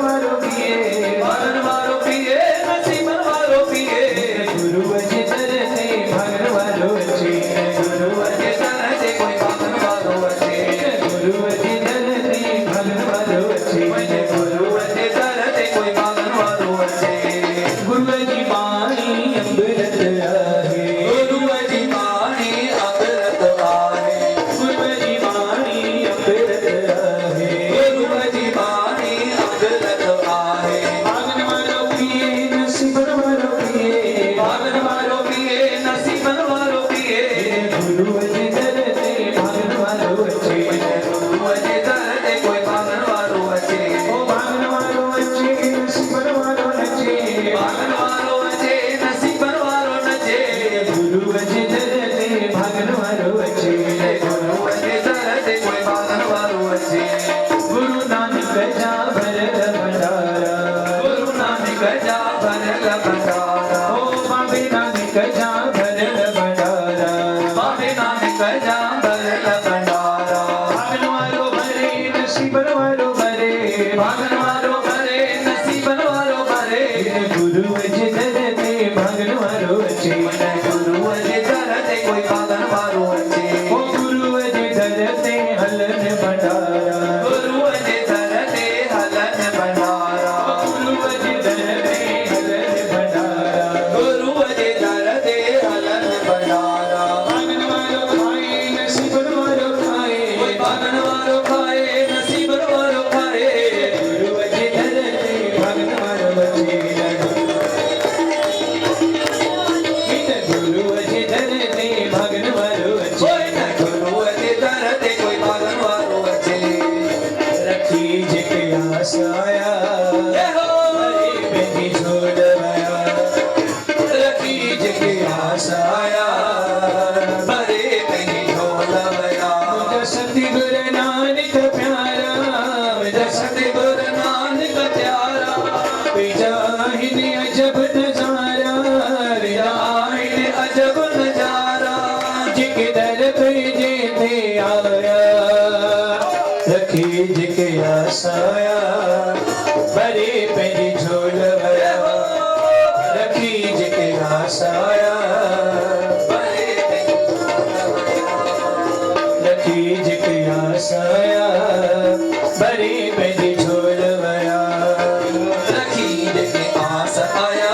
वारो पिए भागन वारो पिए नसीबन वारो पिए गुरु अजे तरते भागन वारो अचे गुरु अजे तरते कोई भागन वारो अचे गुरु अजे तरते भागन वारो अचे गुरु अजे तरते कोई भागन वारो अचे गुरु जी बाणी अमृत आहे गुरु जी बाणी अमृत आहे गुरु जी बाणी अमृत आहे गुरु जी बाणी अमृत आहे भागन वारो पिए नसीबन वारो पिए भागन वारो पिए नसीबन वारो पिए गुरु अजे तरते भागन वारो अचे गुरु अजे तरते कोई भागन वारो अचे ओ भागन वारो अचे नसीबन वारो नचे भागन वारो अचे नसीबन वारो नचे गुरु अजे तरते भागन वारो अचे गुरु अजे तरते कोई भागन वारो अचे गुरु नानक जा भरल भंडारा गुरु नानक जा भरल भंडारा ओ बाबे नानक जा भरल भंडारा बाबे नानक जा भरल भंडारा भागन वारो भरे नसीबन वारो भरे भागन वारो भरे नसीबन वारो भरे गुरु अजे तरते भागन वारो अचे गुरु अजे तरते कोई भागन वारो अचे ओ गुरु अजे तरते हलन भंडारा गुरु अजे तरते हलन भंडारा गुरु अजे तरते हलन भंडारा गुरु अजे तरते हलन भंडारा भागन वारो खाए नसीबन वारो खाए कोई भागन वारो खाए नसीबन वारो खाए गुरु अजे तरते भागन वारो अचे गुरु अजे तरते भागन वारो अचे गुरु अजे तरते कोई भागन वारो अचे रखी जिके आस आया हरे बेटी छोड़ आया रखी जिके आस आया हरे बेटी छोड़ आया मुझा सतगुरु नानक प्यारा मुझा सतगुरु नानक प्यारा पिजाहिन अजब नजारा रिजाहिन अजब नजारा जिके दर पे जेते आया रखी जिके आस आया बरे पेंजी झोल वया रखी जिके आस आया बरे पेंजी झोल वया रखी जिके आस आया बरे पेंजी झोल वया रखी जिके आस आया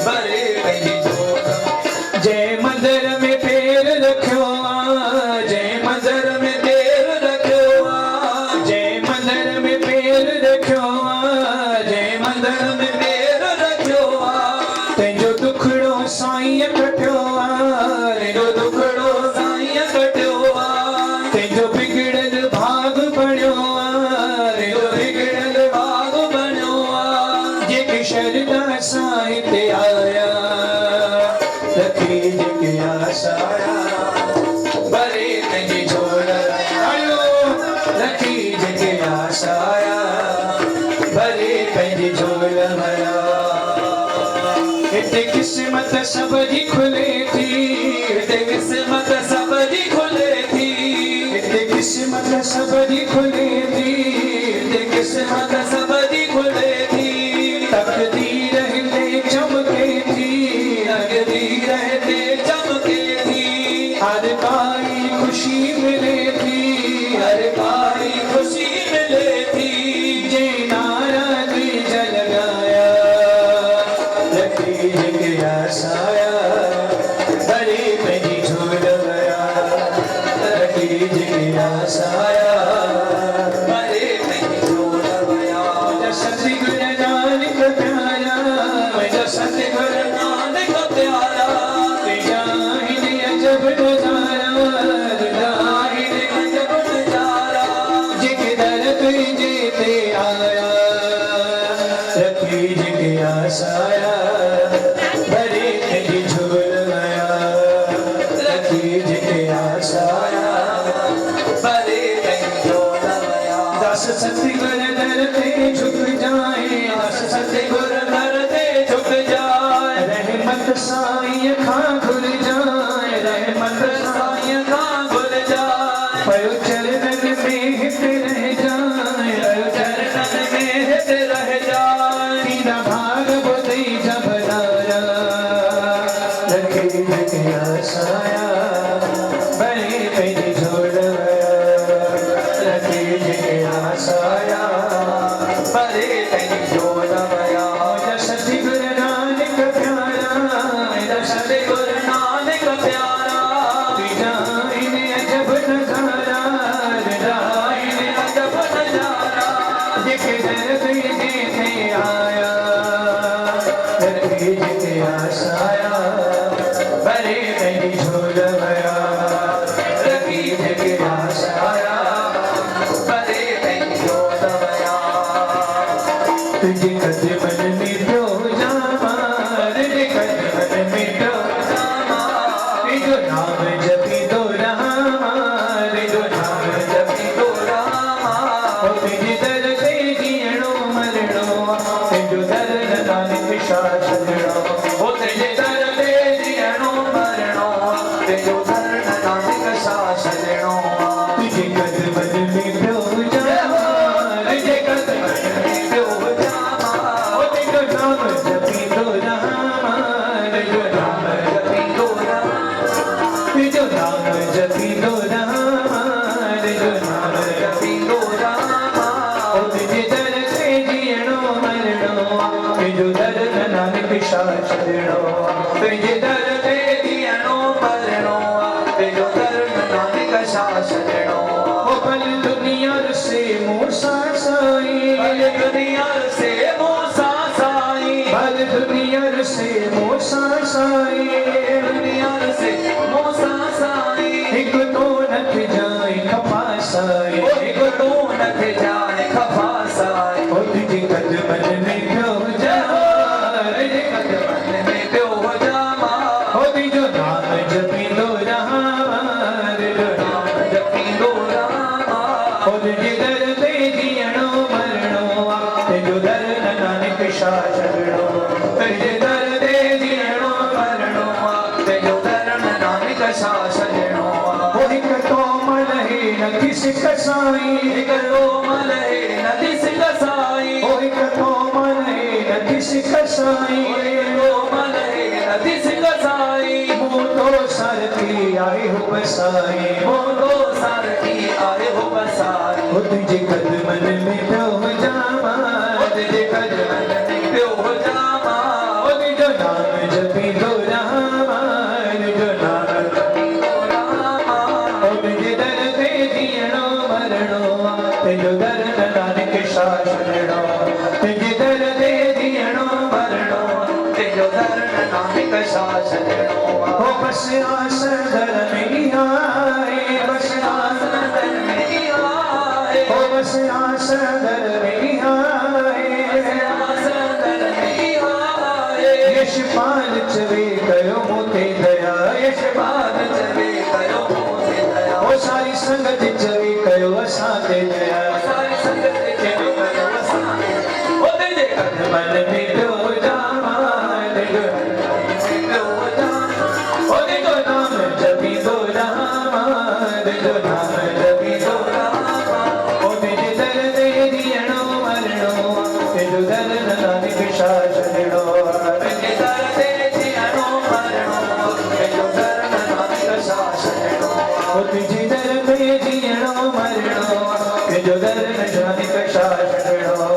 बरे पेंजी झोल जय मंदिर में पैर रखियो जय मंदिर में पैर रखियो जय मंदिर में पैर रखियो जय मंदिर में पैर रखियो तेजो दुखड़ो साईं कटियो तेजो दुखड़ो साईं कटियो तेजो बिगड़ल भाग बणियो तेजो बिगड़ल भाग बणियो जेके शरदा साईं ते आया रखी जिके आस आया बरे पेंजी छोड़ आयो रखी जिके आस आया बरे पेंजी छोड़ आया इते किस्मत सब जी खुले थी इते किस्मत सब जी खुले थी इते किस्मत सब जी खुले थी इते किस्मत सब जी खुले थी तकदीर हिले चमके थी तकदीर हिले चमके थी हर पाई खुशी मिले थी हर पाई खुशी मिले थी जे नाराज जल गाया रखी जिके आस आया बरे पेंजी छोड़ गया रखी जिके आस आया बरे पेंजी छोड़ गया सतगुरु नानक प्यारा मुझा सतगुरु नानक प्यारा जाहिन अजब नजारा जाहिन अजब नजारा जिके दर पे जेते आया रखी जिके आस आया बरे पेंजी छोड़ गया रखी जिके आस आया बरे पेंजी छोड़ गया दस सतगुरु दर पे झुक जाए दस सतगुरु दर पे झुक जाए रहमत साईं खां खुल जाए रहमत साईं खां खुल जाए पयो चरणन में हित रह जाए पयो चरणन में हित जिके दर पे जिथे आया जिके आशाया भरे नहीं झोलवया रखी जिके आशाया भरे नहीं झोलवया तुझे कदमन में प्यो जामा तुझे कदमन में प्यो जामा जो नाम जपी तो रामा जो नाम जपी तो रामा तुझे दर पे जीणो मरणो तुझो दर नानक शाह छड़ो तुझे दर पे जीणो मरणो तुझो दर नानक शाह छड़ो तुझे कदमन में प्यो जामा तुझे कदमन में प्यो जामा तुझो नाम जपी तो रामा जो नाम जपी तो रामा जो नाम जपी तो रामा जो नाम जपी तो रामा तुझे दर पे जीणो मरणो तुझो दर नानक शाह छड़ो तुझे दर पे जीणो मरणो तुझो दर नानक शाह छड़ो भल दुनिया से मूसा साई भल दुनिया से मूसा साई भल दुनिया से मूसा साई दुनिया से मूसा साई एक तो नथ जाए खपा साई एक तो नथ जाए खपा साई तुझे कदमन में प्यो जामा तुझे कदमन में प्यो जामा तुझो नाम जपी दो रामा तुझो नाम जपी दो रामा तुझे दर पे जीणो मरणो तुझो दर नानक शाह छड़ो तुझे दर पे जीणो मरणो तुझो दर नानक शाह छड़ो एक तो मन है न किसी कसाई एक तो मन है न किसी कसाई एक तो मन है न किसी कसाई एक तो मन है न किसी कसाई मोटो सर की आए हो बसाई मोटो सर की आए हो बसाई तुझे कदमन में प्यो जामा तुझे कदमन में प्यो जामा तुझो नाम जपी दो रामा तुझो नाम जपी दो रामा तुझे दर पे जीणो मरणो तुझो दर नानक शाह छड़ो तुझे दर पे जीणो मरणो तुझो दर नानक शाह छड़ो बस आस दर में आए बस आस दर में आए बस आस दर में आए आस दर में आए यशपाल चवे कयो मोते दया यशपाल चवे कयो मोते दया सारी संगत चवे कयो असां ते दया सारी संगत चवे कयो असां ते तुझे कदमन में प्यो जामा तुझो नाम जपी दो रामा तुझो नाम जपी दो रामा तुझे दर पे जीणो मरणो तुझो दर नानक शाह छड़ो तुझे दर पे जीणो मरणो तुझो दर नानक शाह छड़ो तुझे दर पे जीणो मरणो तुझो दर नानक शाह छड़ो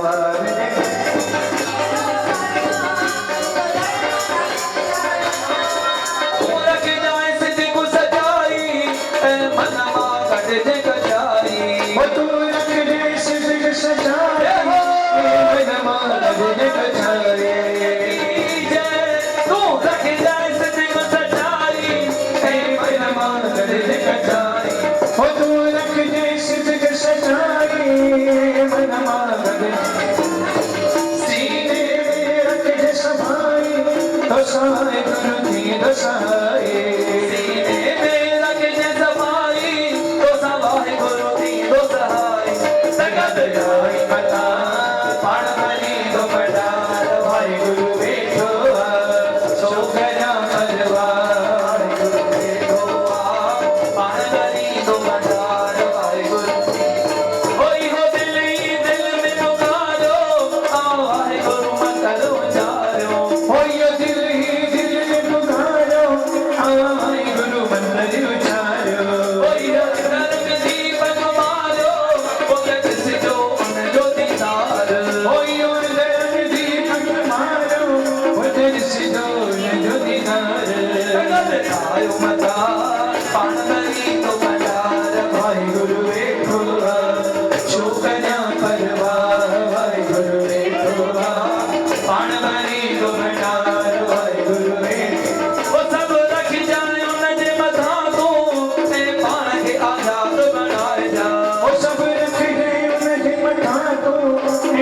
सहाय गुरु जी सहाय सीने में रख जे सहाय तो सहाय गुरु जी सहाय सगत जाई पता पाण मरी तो बड़ा भाई गुरु बैठो सो गया मरवा गुरु बैठो पाण मरी तो बड़ा भाई गुरु होई हो दिल में पुकारो आओ भाई गुरु मंगल उचारो होई दिल कोई रंग दीपक मारो वो किस जो उन ज्योति सा